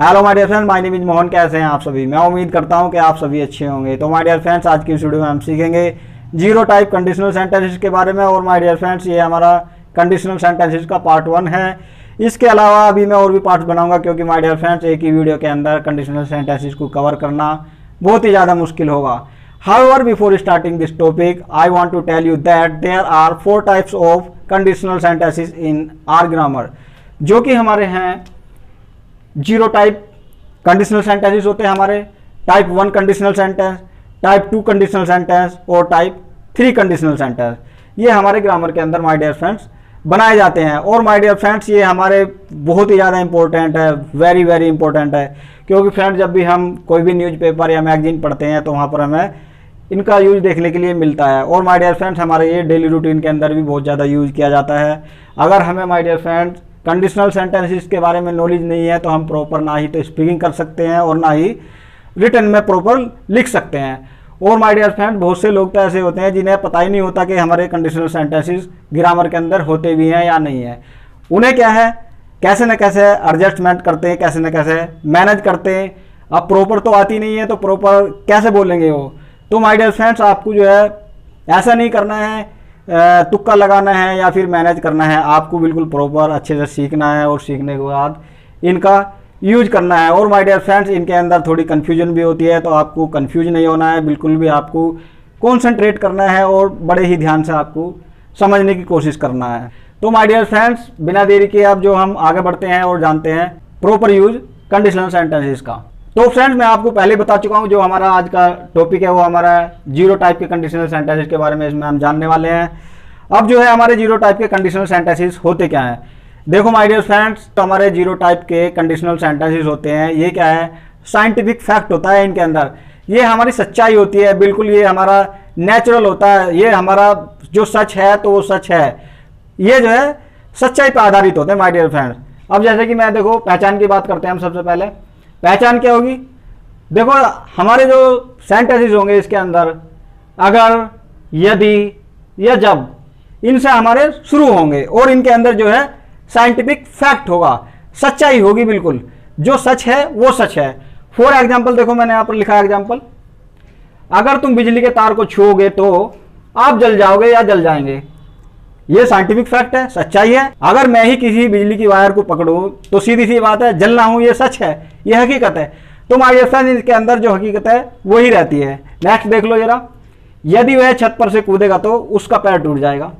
Hello my dear friends, my name is Mohan. कैसे हैं आप सभी? मैं उम्मीद करता हूं कि आप सभी अच्छे होंगे। तो माय डियर फ्रेंड्स, आज की इस वीडियो में हम सीखेंगे जीरो टाइप कंडीशनल सेंटेंसेस के बारे में। और माय डियर फ्रेंड्स, ये हमारा कंडीशनल सेंटेंसेस का पार्ट 1 है। इसके अलावा अभी मैं और भी पार्ट्स बनाऊंगा, क्योंकि माय डियर फ्रेंड्स एक ही वीडियो के अंदर कंडीशनल सेंटेंसेस को कवर करना बहुत ही ज़्यादा मुश्किल होगा। However, before starting this topic, I want to tell you that there are 4 types of conditional sentences in our grammar, जो कि हमारे हैं जीरो टाइप कंडीशनल सेंटेंसेस होते हैं हमारे। Type 1 conditional sentence, type 2 conditional sentence और टाइप 3 कंडीशनल सेंटेंस। ये हमारे ग्रामर के अंदर माय डियर फ्रेंड्स बनाए जाते हैं। और माय डियर फ्रेंड्स, ये हमारे बहुत ही ज़्यादा इंपॉर्टेंट है, वेरी वेरी इंपॉर्टेंट है। क्योंकि फ्रेंड्स, जब भी हम कोई भी न्यूज़पेपर या मैगजीन पढ़ते हैं तो वहाँ पर हमें इनका यूज देखने के लिए मिलता है। और माय डियर फ्रेंड्स, हमारे ये डेली रूटीन के अंदर भी बहुत ज़्यादा यूज किया जाता है। अगर हमें my dear friends conditional sentences के बारे में नॉलेज नहीं है तो हम प्रॉपर ना ही तो स्पीकिंग कर सकते हैं और ना ही रिटन में प्रॉपर लिख सकते हैं। और माय डियर फ्रेंड्स, बहुत से लोग तो ऐसे होते हैं जिन्हें पता ही नहीं होता कि हमारे कंडीशनल सेंटेंसेस ग्रामर के अंदर होते भी हैं या नहीं है। उन्हें क्या है, कैसे न कैसे एडजस्टमेंट करते हैं, कैसे न कैसे मैनेज करते हैं। अब प्रॉपर तो आती नहीं है तो प्रॉपर कैसे बोलेंगे वो। तो माय डियर फ्रेंड्स, आपको जो है ऐसा नहीं करना है, तुक्का लगाना है या फिर मैनेज करना है। आपको बिल्कुल प्रॉपर अच्छे से सीखना है और सीखने के बाद इनका यूज करना है। और माय डियर फ्रेंड्स, इनके अंदर थोड़ी कन्फ्यूजन भी होती है, तो आपको कन्फ्यूज नहीं होना है। बिल्कुल भी आपको कॉन्सेंट्रेट करना है और बड़े ही ध्यान से आपको समझने की कोशिश करना है। तो माय डियर फ्रेंड्स, बिना देरी के अब जो हम आगे बढ़ते हैं और जानते हैं प्रॉपर यूज कंडीशनल सेंटेंसेस का। तो फ्रेंड्स, मैं आपको पहले बता चुका हूं, जो हमारा आज का टॉपिक है वो हमारा जीरो टाइप के कंडीशनल सेंटेंसेस के बारे में इसमें हम जानने वाले हैं। अब जो है हमारे जीरो टाइप के कंडीशनल सेंटेंसेस होते क्या हैं। देखो माय डियर फ्रेंड्स, तो हमारे जीरो टाइप के कंडीशनल सेंटेंसेस होते हैं, ये क्या है, साइंटिफिक फैक्ट होता है इनके अंदर। ये हमारी सच्चाई होती है, बिल्कुल ये हमारा नेचुरल होता है। ये हमारा जो सच है तो वो सच है, ये जो है सच्चाई पर आधारित होते हैं माय डियर फ्रेंड्स। अब जैसे कि मैं देखो पहचान की बात करते हैं हम। सबसे पहले पहचान क्या होगी, देखो हमारे जो सेंटेंसेस होंगे इसके अंदर अगर, यदि या जब, इनसे हमारे शुरू होंगे और इनके अंदर जो है साइंटिफिक फैक्ट होगा, सच्चाई होगी। बिल्कुल जो सच है वो सच है। फॉर एग्जाम्पल देखो, मैंने यहाँ पर लिखा है एग्जाम्पल, अगर तुम बिजली के तार को छूओगे तो आप जल जाओगे या जल जाएंगे। ये साइंटिफिक फैक्ट है, सच्चाई है। अगर मैं ही किसी बिजली की वायर को पकड़ूं तो सीधी सी बात है, जलना हूं, ये सच है, ये हकीकत है। तो माय डियर फ्रेंड्स, इसके अंदर जो हकीकत है वही रहती है। नेक्स्ट देख लो जरा, यदि वह छत पर से कूदेगा तो उसका पैर टूट जाएगा।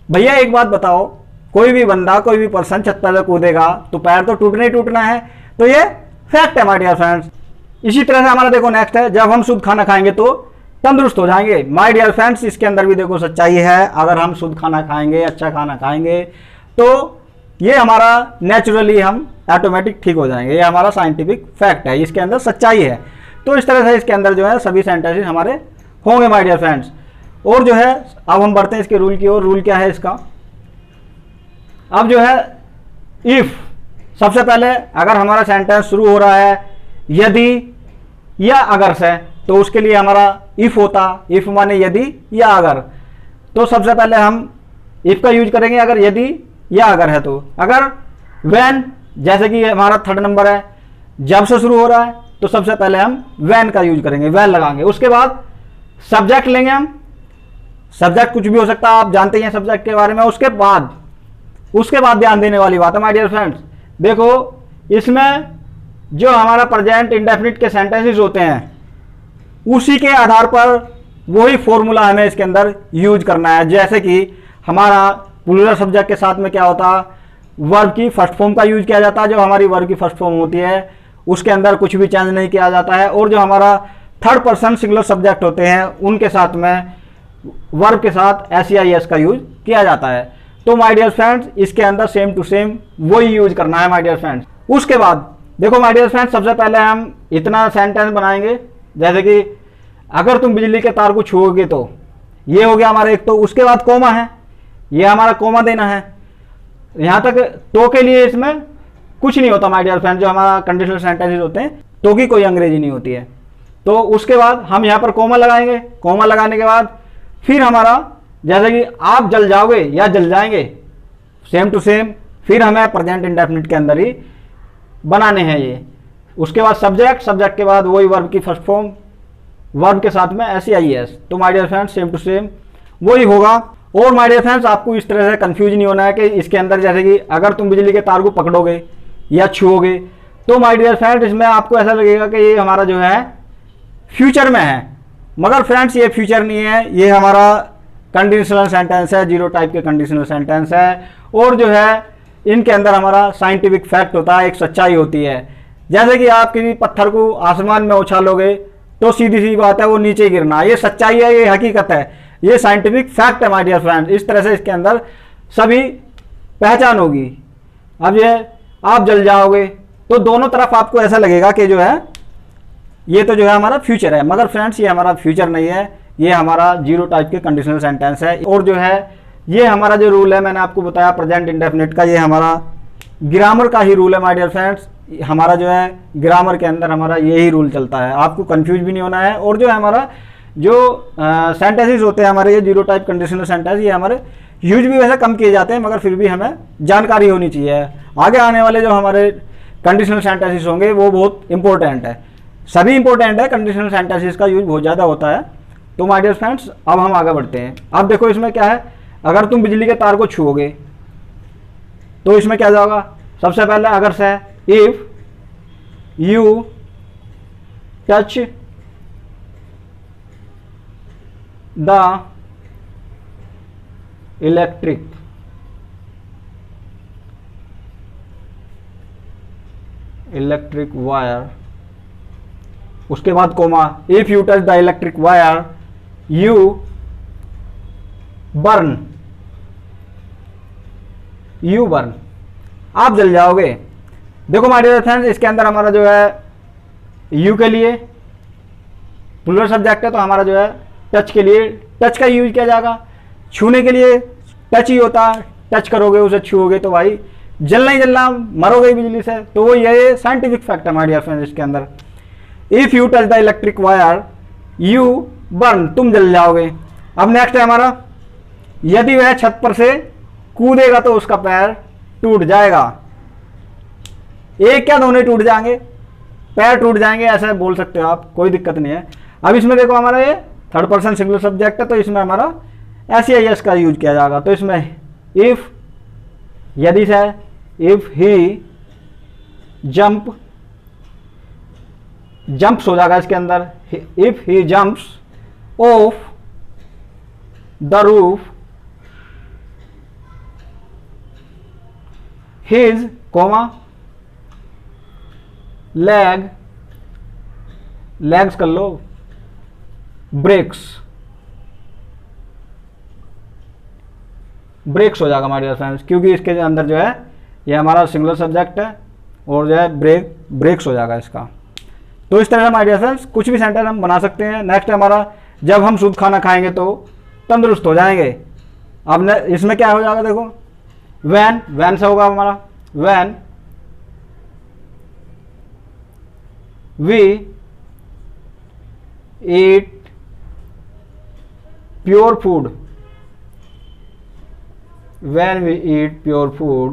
भैया एक बात बताओ, कोई भी बंदा, कोई भी पर्सन छत पर से कूदेगा तो पैर तो टूटना ही टूटना है। तो ये फैक्ट है माय डियर फ्रेंड्स। इसी तरह से हमारा देखो नेक्स्ट है, जब हम शुद्ध खाना खाएंगे तो तंदुरुस्त हो जाएंगे। माय डियर फ्रेंड्स, इसके अंदर भी देखो सच्चाई है। अगर हम शुद्ध खाना खाएंगे, अच्छा खाना खाएंगे तो ये हमारा नेचुरली हम ऑटोमेटिक ठीक हो जाएंगे। ये हमारा साइंटिफिक फैक्ट है, इसके अंदर सच्चाई है। तो इस तरह से इसके अंदर जो है सभी सेंटेंसेस हमारे होंगे माय डियर फ्रेंड्स। और जो है अब हम बढ़ते हैं इसके रूल की ओर। रूल क्या है इसका, अब जो है इफ, सबसे पहले अगर हमारा सेंटेंस शुरू हो रहा है यदि या अगर से, तो उसके लिए हमारा इफ होता। इफ माने यदि या अगर, तो सबसे पहले हम इफ का यूज करेंगे अगर यदि या अगर है तो। अगर व्हेन, जैसे कि हमारा थर्ड नंबर है, जब से शुरू हो रहा है तो सबसे पहले हम व्हेन का यूज करेंगे, व्हेन लगाएंगे। उसके बाद सब्जेक्ट लेंगे हम, सब्जेक्ट कुछ भी हो सकता है, आप जानते हैं सब्जेक्ट के बारे में। उसके बाद ध्यान देने वाली बात है माय डियर फ्रेंड्स, देखो इसमें जो हमारा प्रेजेंट इंडेफिनिट के सेंटेंसेस होते हैं उसी के आधार पर वही फॉर्मूला हमें इसके अंदर यूज करना है। जैसे कि हमारा प्लूरल सब्जेक्ट के साथ में क्या होता, वर्ब की फर्स्ट फॉर्म का यूज किया जाता है। जो हमारी वर्ब की फर्स्ट फॉर्म होती है उसके अंदर कुछ भी चेंज नहीं किया जाता है। और जो हमारा थर्ड पर्सन सिंगुलर सब्जेक्ट होते हैं उनके साथ में वर्ब के साथ SEIS का यूज किया जाता है। तो माय डियर फ्रेंड्स, इसके अंदर सेम टू सेम वही यूज करना है माय डियर फ्रेंड्स। उसके बाद देखो माय डियर फ्रेंड्स, सबसे पहले हम इतना सेंटेंस बनाएंगे, जैसे कि अगर तुम बिजली के तार को छूओगे तो, ये हो गया हमारा एक। तो उसके बाद कोमा है, ये हमारा कोमा देना है। यहां तक तो के लिए इसमें कुछ नहीं होता माय डियर फ्रेंड। जो हमारा कंडीशनल सेंटेंसेस होते हैं तो की कोई अंग्रेजी नहीं होती है। तो उसके बाद हम यहाँ पर कोमा लगाएंगे। कोमा लगाने के बाद फिर हमारा जैसे कि आप जल जाओगे या जल जाएंगे, सेम टू सेम फिर हमें प्रेजेंट इंडेफिनिट के अंदर ही बनाने हैं ये। उसके बाद सब्जेक्ट, सब्जेक्ट के बाद वही वर्ब की फर्स्ट फॉर्म, वर्ब के साथ में SEIS। तो my dear friends same to same वही होगा। और माय डियर फ्रेंड्स आपको इस तरह से कंफ्यूज नहीं होना है कि इसके अंदर जैसे कि अगर तुम बिजली के तार को पकड़ोगे या छुओगे तो माय डियर फ्रेंड्स इसमें आपको ऐसा लगेगा कि ये हमारा जो है फ्यूचर में है, मगर फ्रेंड्स ये फ्यूचर नहीं है, ये हमारा कंडीशनल सेंटेंस है, जीरो टाइप के कंडीशनल सेंटेंस है। और जो है इनके अंदर हमारा साइंटिफिक फैक्ट होता है, एक सच्चाई होती है। जैसे कि आप किसी पत्थर को आसमान में उछालोगे तो सीधी सी बात है वो नीचे गिरना, ये सच्चाई है, ये हकीकत है, ये साइंटिफिक फैक्ट है माय डियर फ्रेंड्स। इस तरह से इसके अंदर सभी पहचान होगी। अब ये आप जल जाओगे तो दोनों तरफ आपको ऐसा लगेगा कि जो है ये तो जो है हमारा फ्यूचर है, मगर फ्रेंड्स ये हमारा फ्यूचर नहीं है, ये हमारा जीरो टाइप के कंडीशनल सेंटेंस है। और जो है ये हमारा जो रूल है मैंने आपको बताया प्रेजेंट इंडेफिनिट का, ये हमारा ग्रामर का ही रूल है माय डियर फ्रेंड्स। हमारा जो है ग्रामर के अंदर हमारा यही रूल चलता है, आपको कंफ्यूज भी नहीं होना है। और जो है हमारा जो सेंटेंसेस होते हैं हमारे ये जीरो टाइप कंडीशनल सेंटेंस, ये हमारे यूज भी वैसे कम किए जाते हैं, मगर फिर भी हमें जानकारी होनी चाहिए। आगे आने वाले जो हमारे कंडीशनल सेंटेंसेस होंगे वो बहुत इंपॉर्टेंट है, सभी इंपॉर्टेंट है, कंडीशनल सेंटेंसेस का यूज बहुत ज़्यादा होता है। तो माय डियर फ्रेंड्स अब हम आगे बढ़ते हैं। अब देखो इसमें क्या है, अगर तुम बिजली के तार को छुओगे तो इसमें क्या जाएगा, सबसे पहले अगर से if you touch the electric wire, उसके बाद comma, if you touch the electric wire you burn, आप जल जाओगे। देखो माय डियर फ्रेंड्स इसके अंदर हमारा जो है यू के लिए प्लूरल सब्जेक्ट है, तो हमारा जो है टच के लिए टच का यूज किया जाएगा, छूने के लिए टच ही होता है, टच करोगे उसे छूओगे तो भाई जलना ही जलना, मरोगे बिजली से। तो वो ये साइंटिफिक फैक्ट है माय डियर फ्रेंड्स इसके अंदर। If you touch the electric wire you burn, तुम जल जाओगे। अब नेक्स्ट है हमारा, यदि वह छत पर से कूदेगा तो उसका पैर टूट जाएगा। एक क्या दोनों टूट जाएंगे, पैर टूट जाएंगे ऐसा बोल सकते हो आप, कोई दिक्कत नहीं है। अब इसमें देखो हमारा ये थर्ड पर्सन सिंगुलर सब्जेक्ट है, तो इसमें हमारा SEIS का यूज किया जाएगा। तो इसमें इफ यदि से इफ ही जंप्स हो जाएगा इसके अंदर, if he jumps off the roof his comma legs कर लो ब्रेक्स हो जाएगा हमारे फ्रेंड्स, क्योंकि इसके अंदर जो है ये हमारा सिंगुलर सब्जेक्ट है और जो है ब्रेक्स हो जाएगा इसका। तो इस तरह से हमारे डियर फ्रेंड्स कुछ भी सेंटेंस हम बना सकते हैं। नेक्स्ट हमारा, जब हम शुद्ध खाना खाएंगे तो तंदुरुस्त हो जाएंगे। अब इसमें क्या हो जाएगा, देखो वैन से होगा हमारा, when we eat pure food, when we eat pure food,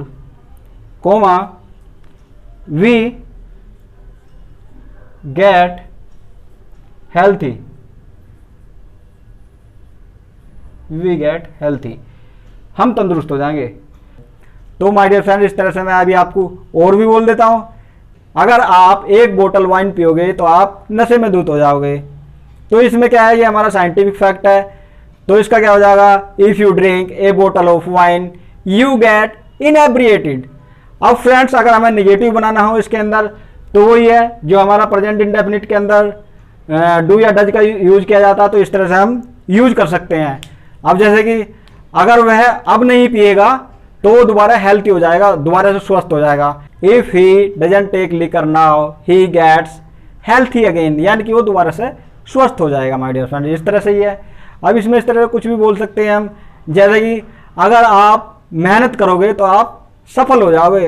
comma, we get healthy, हम तंदुरुस्त हो जाएंगे। तो माय डियर फ्रेंड इस तरह से मैं अभी आपको और भी बोल देता हूं, अगर आप एक बोतल वाइन पियोगे तो आप नशे में धुत हो जाओगे। तो इसमें क्या है, ये हमारा साइंटिफिक फैक्ट है। तो इसका क्या हो जाएगा, इफ यू ड्रिंक ए बोतल ऑफ वाइन यू गेट इनएब्रिएटेड। अब फ्रेंड्स अगर हमें नेगेटिव बनाना हो इसके अंदर तो वही है जो हमारा प्रेजेंट इंडेफिनिट के अंदर डू या डज का यूज किया जाता है, तो इस तरह से हम यूज कर सकते हैं। अब जैसे कि अगर वह अब नहीं पिएगा तो वो दोबारा हेल्थी हो जाएगा, दोबारा से स्वस्थ हो जाएगा। If he doesn't take liquor now he gets healthy again, यानी कि वो दोबारा से स्वस्थ हो जाएगा माय डियर फ्रेंड। इस तरह से ही है। अब इसमें इस तरह से कुछ भी बोल सकते हैं हम, जैसे कि अगर आप मेहनत करोगे तो आप सफल हो जाओगे,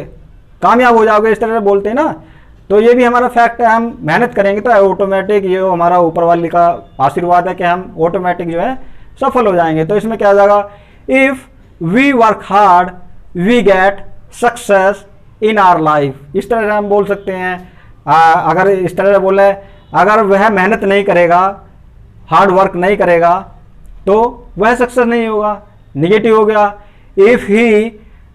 कामयाब हो जाओगे, इस तरह से बोलते हैं ना। तो ये भी हमारा फैक्ट है, हम मेहनत करेंगे तो ऑटोमेटिक ये हमारा ऊपर वाले का आशीर्वाद है कि हम ऑटोमेटिक जो है सफल हो जाएंगे। तो इसमें क्या हो जाएगा, if we work hard we get success in our life, इस तरह से हम बोल सकते हैं। अगर इस तरह से बोले, अगर वह मेहनत नहीं करेगा, हार्ड वर्क नहीं करेगा, तो वह सक्सेस नहीं होगा। निगेटिव हो गया, if he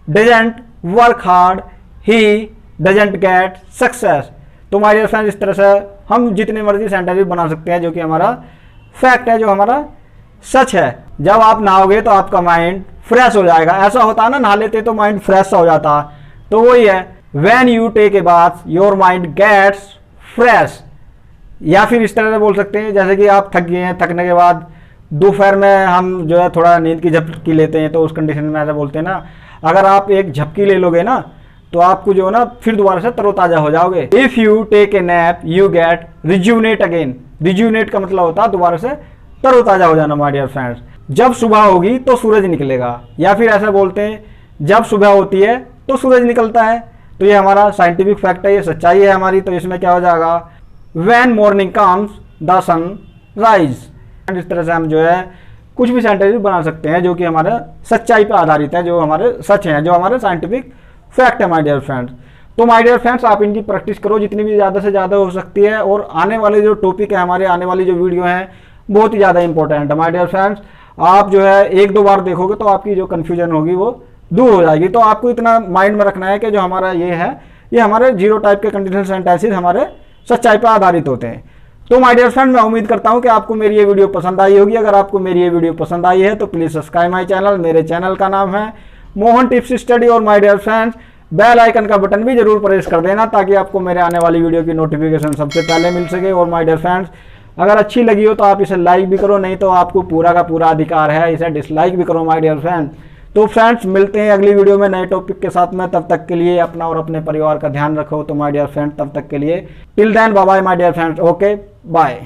doesn't work hard he doesn't get success. तो माय डियर फ्रेंड्स, इस तरह से हम जितने मर्जी सेंटेंस बना सकते हैं जो कि हमारा फैक्ट है, जो हमारा सच है। जब आप नहाओगे तो आपका माइंड फ्रेश हो जाएगा। ऐसा होता है ना, नहा लेते तो माइंड फ्रेश हो जाता, तो वही है, when you take a bath your mind gets fresh. या फिर इस तरह से बोल सकते हैं, जैसे कि आप थक गए हैं, थकने के बाद दोपहर में हम जो है थोड़ा नींद की झपकी लेते हैं, तो उस कंडीशन में ऐसा बोलते हैं ना, अगर आप एक झपकी ले लोगे ना तो आपको जो है ना फिर दोबारा से तरोताजा हो जाओगे। If you take a nap you get rejuvenate again. Rejuvenate का मतलब होता है दोबारा से तरोताजा हो जाना माय डियर फ्रेंड्स। जब सुबह होगी तो सूरज निकलेगा, या फिर ऐसा बोलते हैं जब सुबह होती है तो सूरज निकलता है। तो ये हमारा साइंटिफिक फैक्ट है, ये सच्चाई है हमारी। तो इसमें क्या हो जाएगा, when morning comes the sun rise. इस तरह से हम जो है कुछ भी सेंटेंस बना सकते हैं जो कि हमारे सच्चाई पर आधारित है, जो हमारे सच हैं, जो हमारे साइंटिफिक फैक्ट है माय डियर फ्रेंड्स। तो माय डियर फ्रेंड्स, आप इनकी प्रैक्टिस करो जितनी भी ज़्यादा से ज़्यादा हो सकती है। और आने वाले जो टॉपिक है, हमारे आने वाली जो वीडियो हैं, बहुत ही ज़्यादा इंपॉर्टेंट है माय डियर फ्रेंड्स। आप जो है एक दो बार देखोगे तो आपकी जो कन्फ्यूजन होगी वो दूर हो जाएगी। तो आपको इतना माइंड में रखना है कि जो हमारा ये है, ये हमारे जीरो टाइप के कंडीशनल सेंटेंसेस हमारे सच्चाई पर आधारित होते हैं। तो माय डियर फ्रेंड, मैं उम्मीद करता हूं कि आपको मेरी ये वीडियो पसंद आई होगी। अगर आपको मेरी ये वीडियो पसंद आई है तो प्लीज़ सब्सक्राइब माय चैनल। मेरे चैनल का नाम है मोहन टिप्स स्टडी। और my dear friends, bell icon का बटन भी जरूर प्रेस कर देना ताकि आपको मेरे आने वाली वीडियो की नोटिफिकेशन सबसे पहले मिल सके। और माय डियर फ्रेंड्स, अगर अच्छी लगी हो तो आप इसे लाइक भी करो, नहीं तो आपको पूरा का पूरा अधिकार है इसे डिसलाइक भी करो माय डियर फ्रेंड्स। तो फ्रेंड्स, मिलते हैं अगली वीडियो में नए टॉपिक के साथ में। तब तक के लिए अपना और अपने परिवार का ध्यान रखो। तो माय डियर फ्रेंड्स, तब तक के लिए till then bye bye my dear friends. Okay, bye.